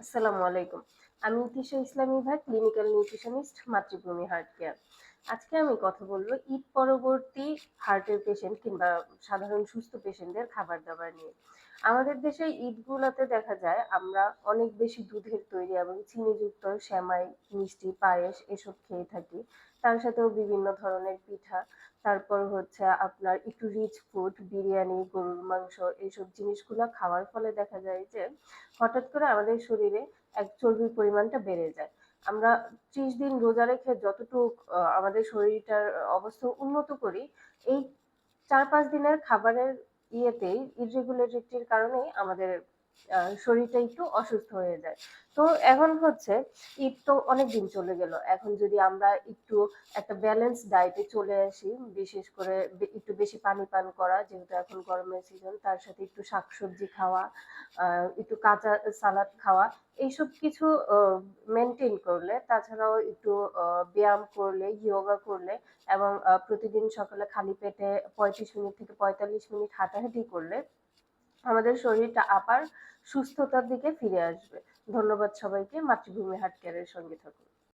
আসসালামু আলাইকুম। আমি ইতিশা ইসলামী ভাই, ক্লিনিক্যাল নিউট্রিশনিস্ট, মাতৃভূমি হার্ট কেয়ার। আজকে আমি কথা বলব ঈদ পরবর্তী হার্টের পেশেন্ট কিংবা সাধারণ সুস্থ পেশেন্টদের খাবার-দাবার নিয়ে। আমাদের দেশে ঈদগুলোতে দেখা যায় আমরা অনেক বেশি দুধের তৈরি এবং চিনিযুক্ত সেমাই, মিষ্টি, পায়েস এসব খেয়ে থাকি। তার সাথেও বিভিন্ন ধরনের পিঠা। তারপর হচ্ছে আপনার একটু রিচ ফুড, বিরিয়ানি, গরুর মাংস এইসব জিনিসগুলা খাওয়ার ফলে দেখা যায় যে হঠাৎ করে আমাদের শরীরে চর্বির পরিমাণটা বেড়ে যায়। আমরা ৩০ দিন রোজা রেখে যতটুক আমাদের শরীরটার অবস্থা উন্নত করি, এই ৪-৫ দিনের খাবারের ইয়েতেই ইররেগুলারিটির কারণেই আমাদের শরীরটা একটু অসুস্থ হয়ে যায়। তো এখন হচ্ছে ঈদ তো অনেকদিন চলে গেল। এখন যদি আমরা একটু একটা ব্যালেন্স ডায়েটে চলে আসি, বিশেষ করে একটু বেশি পানি পান করা, যেহেতু এখন গরমের সিজন, তার সাথে একটু শাকসবজি খাওয়া, একটু কাঁচা সালাদ খাওয়া, এইসব কিছু মেনটেন করলে, তাছাড়াও একটু ব্যায়াম করলে, ইয়োগা করলে এবং প্রতিদিন সকালে খালি পেটে ৩৫ মিনিট থেকে ৪৫ মিনিট হাঁটাহাঁটি করলে আমাদের শরীরটা আবার সুস্থতার দিকে ফিরে আসবে। ধন্যবাদ সবাইকে। মাতৃভূমি হার্ট কেয়ারের সঙ্গে থাকুন।